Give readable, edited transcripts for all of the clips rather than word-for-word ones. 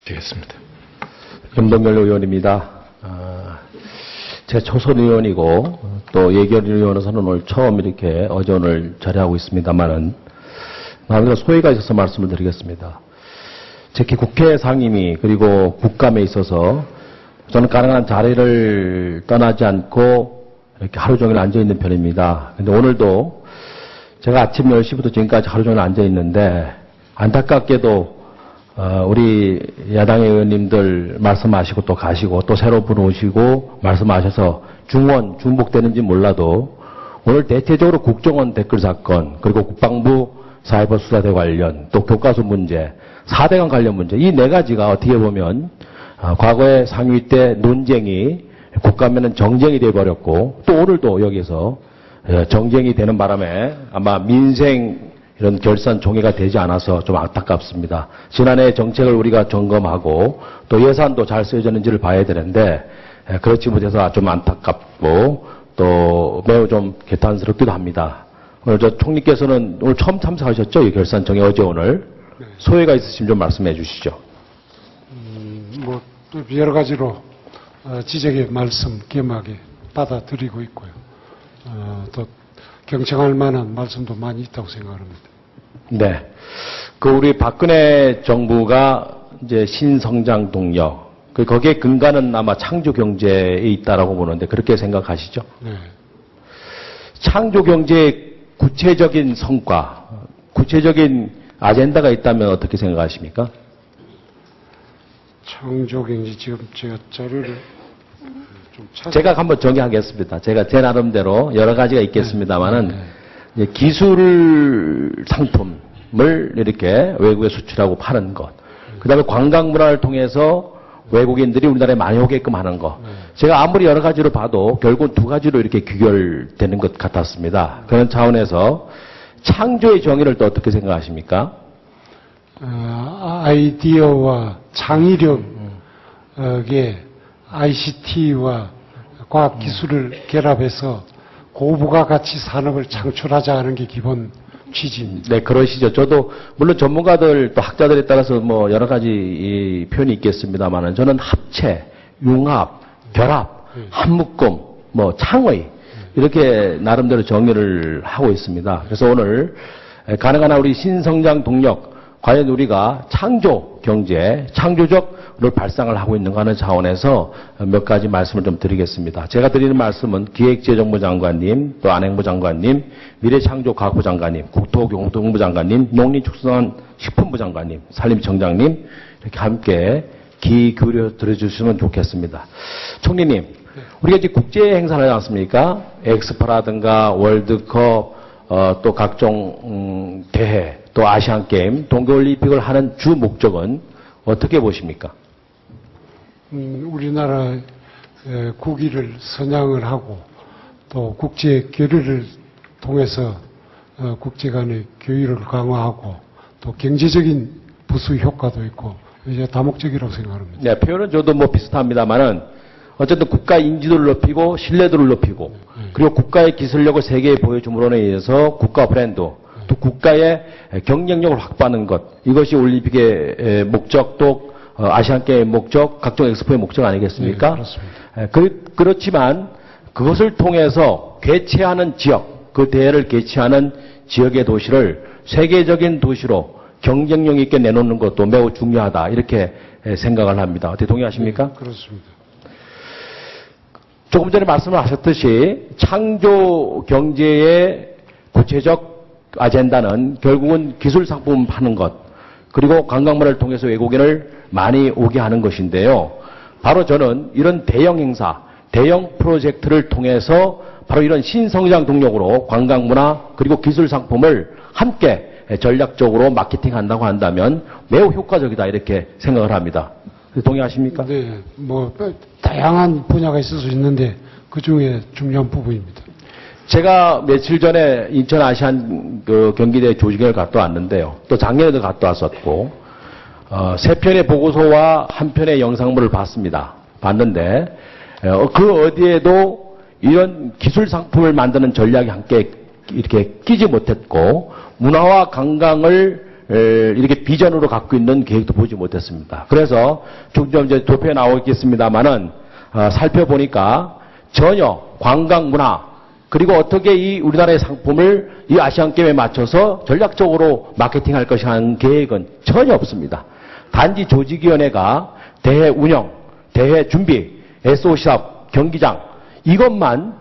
드리겠습니다. 김동열 의원입니다. 제가 초선 의원이고 또 예결 의원으로서는 오늘 처음 이렇게 어제 오늘 자리하고 있습니다만은 나름대로 소회가 있어서 말씀을 드리겠습니다. 특히 국회 상임위 그리고 국감에 있어서 저는 가능한 자리를 떠나지 않고 이렇게 하루 종일 앉아 있는 편입니다. 근데 오늘도 제가 아침 10시부터 지금까지 하루 종일 앉아 있는데 안타깝게도 우리 야당의 의원님들 말씀하시고 또 가시고 또 새로 분 오시고 말씀하셔서 중복되는지 몰라도 오늘 대체적으로 국정원 댓글 사건 그리고 국방부 사이버 수사대 관련 또 교과서 문제 4대강 관련 문제 이 네 가지가 어떻게 보면 과거에 상위 때 논쟁이 국감에는 정쟁이 돼버렸고 또 오늘도 여기서 정쟁이 되는 바람에 아마 민생 이런 결산 종회가 되지 않아서 좀 안타깝습니다. 지난해 정책을 우리가 점검하고 또 예산도 잘 쓰여졌는지를 봐야 되는데 그렇지 못해서 좀 안타깝고 또 매우 좀 개탄스럽기도 합니다. 오늘 저 총리께서는 오늘 처음 참석하셨죠? 이 결산 종회 어제 오늘. 네. 소회가 있으시면 좀 말씀해 주시죠. 또 여러 가지로 지적의 말씀 겸하게 받아들이고 있고요. 또 경청할 만한 말씀도 많이 있다고 생각합니다. 네. 우리 박근혜 정부가 이제 신성장 동력, 거기에 근간은 아마 창조 경제에 있다라고 보는데 그렇게 생각하시죠? 네. 창조 경제의 구체적인 성과, 구체적인 아젠다가 있다면 어떻게 생각하십니까? 창조 경제 지금 제가 자료를 좀 찾아. 제가 한번 정의하겠습니다. 제가 제 나름대로 여러 가지가 있겠습니다만은 기술 상품을 이렇게 외국에 수출하고 파는 것. 그 다음에 관광 문화를 통해서 외국인들이 우리나라에 많이 오게끔 하는 것. 제가 아무리 여러 가지로 봐도 결국 두 가지로 이렇게 귀결되는 것 같았습니다. 그런 차원에서 창조의 정의를 또 어떻게 생각하십니까? 아이디어와 창의력에 ICT와 과학기술을 결합해서 고부가가치 산업을 창출하자 하는 게 기본 취지입니다. 네, 그러시죠. 저도 물론 전문가들 또 학자들에 따라서 뭐 여러 가지 이 표현이 있겠습니다만은 저는 합체, 융합, 결합, 한묶음, 뭐 창의 이렇게 나름대로 정의를 하고 있습니다. 그래서 오늘 가능한 한 우리 신성장 동력 과연 우리가 창조 경제, 창조적을 발상을 하고 있는가 하는 차원에서 몇 가지 말씀을 좀 드리겠습니다. 제가 드리는 말씀은 기획재정부 장관님, 또 안행부 장관님, 미래창조과학부 장관님, 국토교통부 장관님, 농림축산식품부 장관님, 산림청장님 이렇게 함께 귀 기울여 들어주시면 좋겠습니다. 총리님, 우리가 이제 국제 행사를 하지 않습니까? 엑스파라든가 월드컵, 또 각종 대회, 또 아시안게임, 동계올림픽을 하는 주 목적은 어떻게 보십니까? 우리나라 국위를 선양을 하고 또 국제 교류를 통해서 국제 간의 교류를 강화하고 또 경제적인 부수 효과도 있고 이제 다목적이라고 생각합니다. 네, 표현은 저도 뭐 비슷합니다만은 어쨌든 국가 인지도를 높이고 신뢰도를 높이고 그리고 국가의 기술력을 세계에 보여줌으로 인해서 국가 브랜드 또 국가의 경쟁력을 확보하는 것 이것이 올림픽의 목적 또 아시안게임의 목적 각종 엑스포의 목적 아니겠습니까? 네, 그렇습니다. 그렇지만 그것을 통해서 개최하는 지역 그 대회를 개최하는 지역의 도시를 세계적인 도시로 경쟁력 있게 내놓는 것도 매우 중요하다 이렇게 생각을 합니다. 어떻게 동의하십니까? 네, 그렇습니다. 조금 전에 말씀을 하셨듯이 창조 경제의 구체적 아젠다는 결국은 기술 상품 파는 것 그리고 관광문화를 통해서 외국인을 많이 오게 하는 것인데요. 바로 저는 이런 대형 행사, 대형 프로젝트를 통해서 바로 이런 신성장 동력으로 관광문화 그리고 기술 상품을 함께 전략적으로 마케팅한다고 한다면 매우 효과적이다 이렇게 생각을 합니다. 동의하십니까? 네, 뭐 다양한 분야가 있을 수 있는데 그 중에 중요한 부분입니다. 제가 며칠 전에 인천 아시안 경기대 조직을 갔다 왔는데요. 또 작년에도 갔다 왔었고 3편의 보고서와 1편의 영상물을 봤는데 그 어디에도 이런 기술 상품을 만드는 전략이 함께 이렇게 끼지 못했고 문화와 관광을 이렇게 비전으로 갖고 있는 계획도 보지 못했습니다. 그래서 좀 이제 도표에 나오겠습니다만은 살펴보니까 전혀 관광 문화 그리고 어떻게 이 우리나라의 상품을 이 아시안 게임에 맞춰서 전략적으로 마케팅할 것이라는 계획은 전혀 없습니다. 단지 조직위원회가 대회 운영, 대회 준비, SOC 사업, 경기장 이것만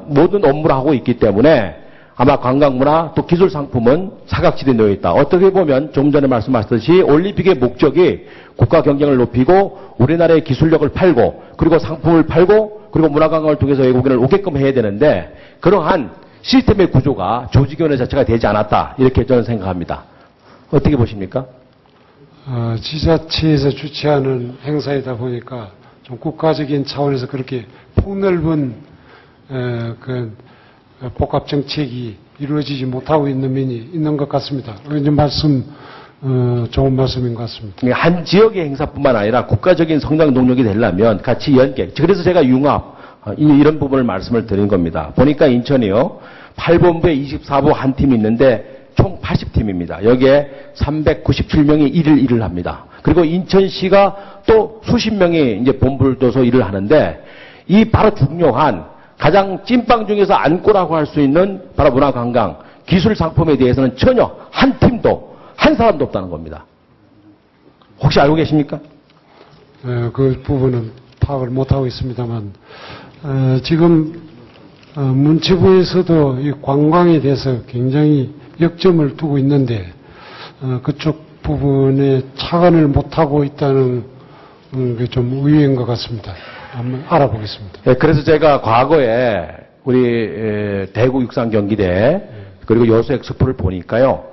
모든 업무를 하고 있기 때문에 아마 관광문화 또 기술상품은 사각지대에 놓여 있다. 어떻게 보면 좀 전에 말씀하셨듯이 올림픽의 목적이 국가 경쟁을 높이고 우리나라의 기술력을 팔고 그리고 상품을 팔고 그리고 문화관광을 통해서 외국인을 오게끔 해야 되는데 그러한 시스템의 구조가 조직위원회 자체가 되지 않았다. 이렇게 저는 생각합니다. 어떻게 보십니까? 지자체에서 주최하는 행사이다 보니까 좀 국가적인 차원에서 그렇게 폭넓은 그 복합 정책이 이루어지지 못하고 있는 면이 있는 것 같습니다. 의원님 말씀 좋은 말씀인 것 같습니다. 한 지역의 행사뿐만 아니라 국가적인 성장 동력이 되려면 같이 연계. 그래서 제가 융합 이런 부분을 말씀을 드린 겁니다. 보니까 인천이요 8본부에 24부 한 팀이 있는데 총 80팀입니다. 여기에 397명이 일을 합니다. 그리고 인천시가 또 수십 명이 이제 본부를 둬서 일을 하는데 이 바로 중요한 가장 찐빵 중에서 안고라고 할 수 있는 바로 문화관광, 기술 상품에 대해서는 전혀 한 팀도 한 사람도 없다는 겁니다. 혹시 알고 계십니까? 그 부분은 파악을 못하고 있습니다만 지금 문체부에서도 이 관광에 대해서 굉장히 역점을 두고 있는데 그쪽 부분에 착안을 못하고 있다는 게 좀 의외인 것 같습니다. 한번 알아보겠습니다. 네, 그래서 제가 과거에 우리 대구 육상경기대 그리고 여수 엑스포를 보니까요.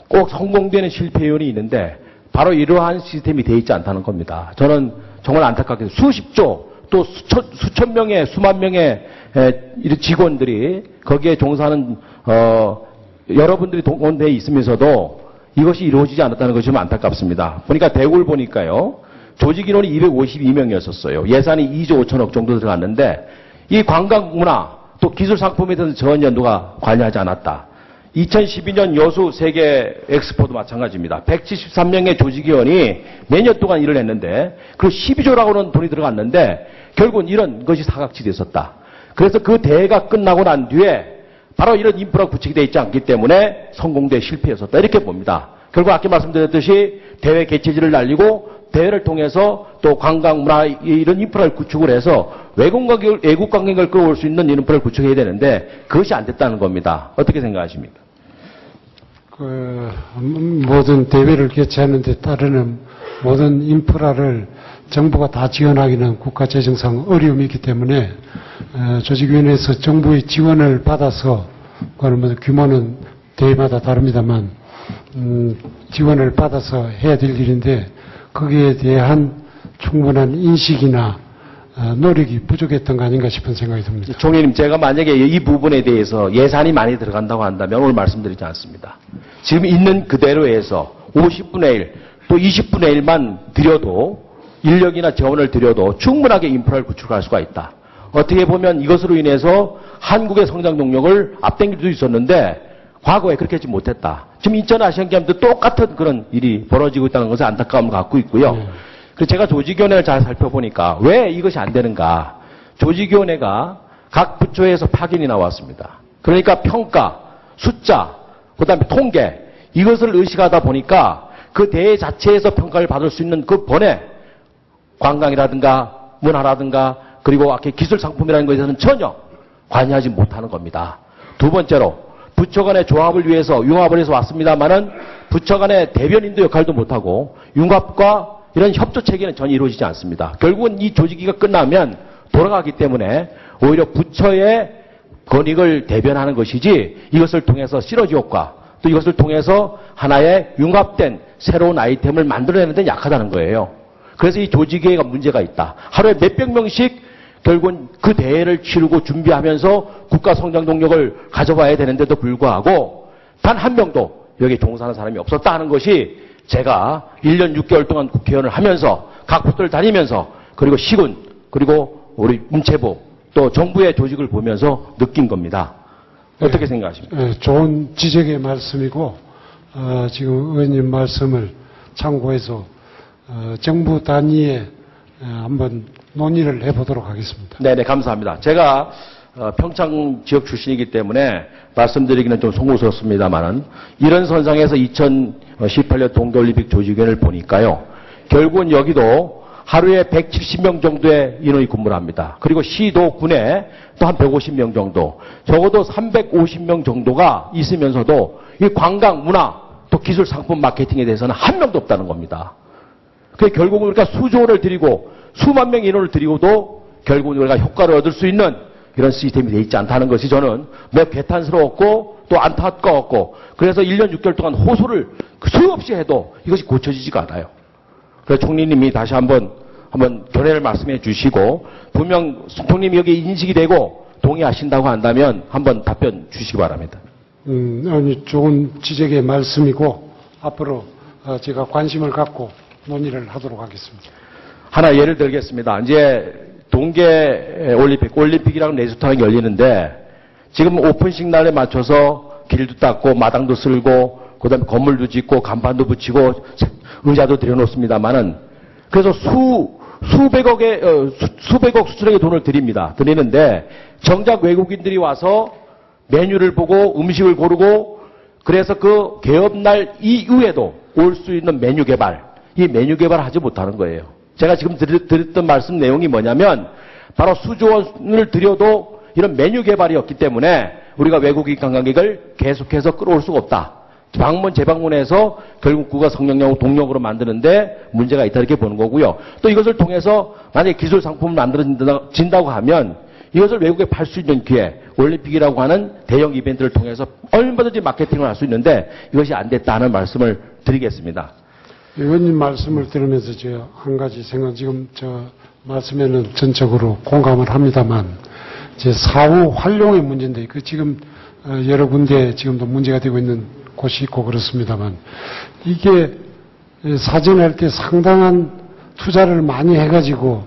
꼭 성공되는 실패 요인이 있는데 바로 이러한 시스템이 되어 있지 않다는 겁니다. 저는 정말 안타깝게 수십조 또 수천 명의 수만 명의 직원들이 거기에 종사하는 여러분들이 동원되어 있으면서도 이것이 이루어지지 않았다는 것이 좀 안타깝습니다. 보니까 대구를 보니까요. 조직 인원이 252명이었었어요. 예산이 2조 5천억 정도 들어갔는데 이 관광 문화 또 기술 상품에 대해서 전혀 누가 관여하지 않았다. 2012년 여수 세계 엑스포도 마찬가지입니다. 173명의 조직위원이 매년 동안 일을 했는데 그 12조라고는 돈이 들어갔는데 결국은 이런 것이 사각지대에 있었다. 그래서 그 대회가 끝나고 난 뒤에 바로 이런 인프라 구축이 되어 있지 않기 때문에 성공대 실패였었다. 이렇게 봅니다. 결국 아까 말씀드렸듯이 대회 개최지를 날리고 대회를 통해서 또 관광 문화 이런 인프라를 구축을 해서 외국 관광객을 끌어올 수 있는 인프라를 구축해야 되는데 그것이 안 됐다는 겁니다. 어떻게 생각하십니까? 모든 대회를 개최하는 데 따르는 모든 인프라를 정부가 다 지원하기는 국가 재정상 어려움이 있기 때문에 조직위원회에서 정부의 지원을 받아서 그러면 규모는 대회마다 다릅니다만 지원을 받아서 해야 될 일인데 거기에 대한 충분한 인식이나 노력이 부족했던 거 아닌가 싶은 생각이 듭니다. 총리님, 제가 만약에 이 부분에 대해서 예산이 많이 들어간다고 한다면 오늘 말씀드리지 않습니다. 지금 있는 그대로 해서 50분의 1, 또 20분의 1만 들여도 인력이나 재원을 들여도 충분하게 인프라를 구축할 수가 있다. 어떻게 보면 이것으로 인해서 한국의 성장 동력을 앞당길 수 있었는데 과거에 그렇게 하지 못했다. 지금 인천 아시안게임도 똑같은 그런 일이 벌어지고 있다는 것에 안타까움을 갖고 있고요. 그래서 제가 조직위원회를 잘 살펴보니까 왜 이것이 안 되는가. 조직위원회가 각 부처에서 파견이 나왔습니다. 그러니까 평가, 숫자, 그 다음에 통계 이것을 의식하다 보니까 그 대회 자체에서 평가를 받을 수 있는 그 번에 관광이라든가 문화라든가 그리고 아까 기술 상품이라는 것에 대해서는 전혀 관여하지 못하는 겁니다. 두 번째로 부처 간의 조합을 위해서 융합을 해서 왔습니다만은 부처 간의 대변인도 역할도 못하고 융합과 이런 협조 체계는 전혀 이루어지지 않습니다. 결국은 이 조직위가 끝나면 돌아가기 때문에 오히려 부처의 권익을 대변하는 것이지 이것을 통해서 시너지 효과 또 이것을 통해서 하나의 융합된 새로운 아이템을 만들어내는 데는 약하다는 거예요. 그래서 이 조직위가 문제가 있다. 하루에 몇백 명씩 결국은 그 대회를 치르고 준비하면서 국가 성장 동력을 가져와야 되는데도 불구하고 단 한 명도 여기에 종사하는 사람이 없었다 하는 것이 제가 1년 6개월 동안 국회의원을 하면서 각 부서를 다니면서 그리고 시군 그리고 우리 문체부 또 정부의 조직을 보면서 느낀 겁니다. 어떻게 생각하십니까? 좋은 지적의 말씀이고 지금 의원님 말씀을 참고해서 정부 단위에 한번 논의를 해보도록 하겠습니다. 네네, 감사합니다. 제가 평창 지역 출신이기 때문에 말씀드리기는 좀 송구스럽습니다만은 이런 선상에서 2018년 동계올림픽 조직위원회를 보니까요. 결국은 여기도 하루에 170명 정도의 인원이 근무를 합니다. 그리고 시도, 군에 또 한 150명 정도, 적어도 350명 정도가 있으면서도 이 관광, 문화, 또 기술 상품 마케팅에 대해서는 한 명도 없다는 겁니다. 그게 결국은 우리가 수조를 들이고 수만 명 인원을 들이고도 결국은 우리가 효과를 얻을 수 있는 이런 시스템이 되어 있지 않다는 것이 저는 매우 개탄스러웠고 또 안타까웠고, 그래서 1년 6개월 동안 호소를 수없이 해도 이것이 고쳐지지가 않아요. 그래서 총리님이 다시 한번 견해를 말씀해 주시고, 분명 총리님이 여기 인식이 되고 동의하신다고 한다면 한번 답변 주시기 바랍니다. 아니, 좋은 지적의 말씀이고 앞으로 제가 관심을 갖고 논의를 하도록 하겠습니다. 하나 예를 들겠습니다. 이제 동계 올림픽이라는 레이스토랑이 열리는데 지금 오픈식 날에 맞춰서 길도 닦고 마당도 쓸고 그다음에 건물도 짓고 간판도 붙이고 의자도 들여놓습니다만은, 그래서 수백억 수천억의 돈을 드리는데 정작 외국인들이 와서 메뉴를 보고 음식을 고르고, 그래서 그 개업날 이후에도 올 수 있는 메뉴 개발, 이 메뉴 개발을 하지 못하는 거예요. 제가 지금 드렸던 말씀 내용이 뭐냐면 바로 수조원을 들여도 이런 메뉴 개발이 없기 때문에 우리가 외국인 관광객을 계속해서 끌어올 수가 없다. 방문 재방문해서 결국 그가 성령하고 동력으로 만드는데 문제가 있다, 이렇게 보는 거고요. 또 이것을 통해서 만약에 기술 상품을 만들어진다고 하면 이것을 외국에 팔 수 있는 기회, 올림픽이라고 하는 대형 이벤트를 통해서 얼마든지 마케팅을 할 수 있는데 이것이 안 됐다는 말씀을 드리겠습니다. 의원님 말씀을 들으면서 제가 한 가지 생각, 지금 저 말씀에는 전적으로 공감을 합니다만, 제 사후 활용의 문제인데, 그 지금 여러 군데 지금도 문제가 되고 있는 곳이 있고 그렇습니다만, 이게 사전에 할 때 상당한 투자를 많이 해가지고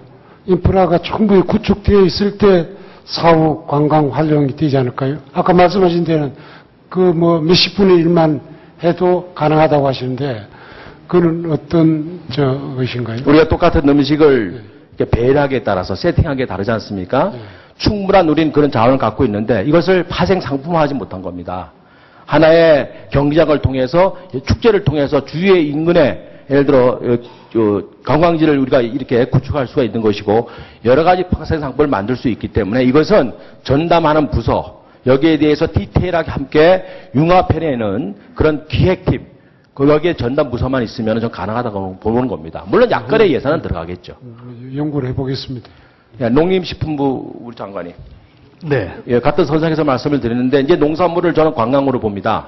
인프라가 충분히 구축되어 있을 때 사후 관광 활용이 되지 않을까요? 아까 말씀하신 데는 그 뭐 몇십 분의 1만 해도 가능하다고 하시는데, 그는 어떤 것인가요? 우리가 똑같은 음식을 배열하기에 따라서 세팅하기에 다르지 않습니까? 충분한 우린 그런 자원을 갖고 있는데 이것을 파생 상품화하지 못한 겁니다. 하나의 경기장을 통해서, 축제를 통해서 주위의 인근에 예를 들어 관광지를 우리가 이렇게 구축할 수가 있는 것이고 여러 가지 파생 상품을 만들 수 있기 때문에 이것은 전담하는 부서, 여기에 대해서 디테일하게 함께 융합해내는 그런 기획팀, 여기에 전담 부서만 있으면 좀 가능하다고 보는 겁니다. 물론 약간의 예산은 들어가겠죠. 연구를 해보겠습니다. 농림식품부 우리 장관이. 네. 예, 같은 선상에서 말씀을 드리는데 이제 농산물을 저는 관광으로 봅니다.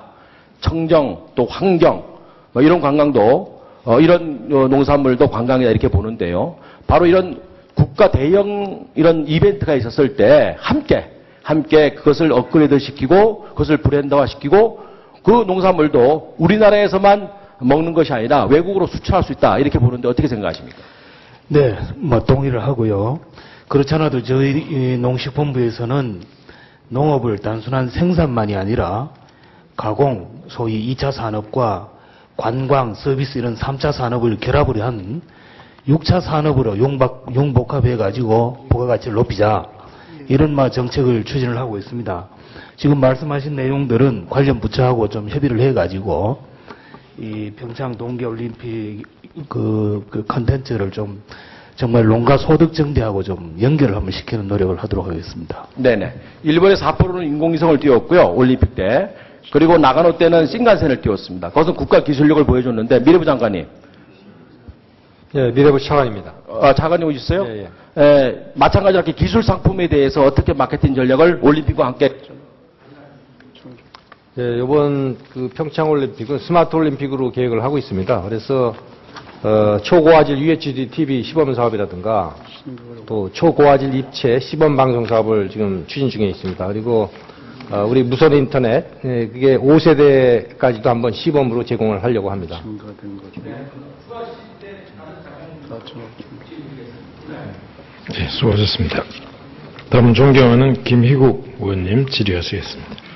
청정 또 환경 이런 관광도 이런 농산물도 관광이다 이렇게 보는데요. 바로 이런 국가 대형 이런 이벤트가 있었을 때 함께 그것을 업그레이드 시키고 그것을 브랜드화 시키고 그 농산물도 우리나라에서만 먹는 것이 아니라 외국으로 수출할 수 있다 이렇게 보는데 어떻게 생각하십니까? 네, 동의를 하고요. 그렇지 않아도 저희 농식품부에서는 농업을 단순한 생산만이 아니라 가공, 소위 2차 산업과 관광, 서비스 이런 3차 산업을 결합을 한 6차 산업으로 융복합해가지고 부가가치를 높이자, 이런 정책을 추진을 하고 있습니다. 지금 말씀하신 내용들은 관련 부처하고 좀 협의를 해가지고 이 평창 동계올림픽 그 컨텐츠를 좀 정말 농가 소득 증대하고 좀 연결을 한번 시키는 노력을 하도록 하겠습니다. 네네. 일본의 사포로는 인공위성을 띄웠고요, 올림픽 때. 그리고 나가노 때는 신간센을 띄웠습니다. 그것은 국가 기술력을 보여줬는데, 미래부 장관님. 예, 미래부 차관입니다. 차관님 오셨어요? 예, 예. 마찬가지로 이렇게 기술 상품에 대해서 어떻게 마케팅 전략을 올림픽과 함께. 예, 이번 그 평창올림픽은 스마트 올림픽으로 계획을 하고 있습니다. 그래서 초고화질 UHD TV 시범 사업이라든가 또 초고화질 입체 시범 방송 사업을 지금 추진 중에 있습니다. 그리고 우리 무선 인터넷, 그게 5세대까지도 한번 시범으로 제공을 하려고 합니다. 네, 수고하셨습니다. 다음 존경하는 김희국 의원님 질의하시겠습니다.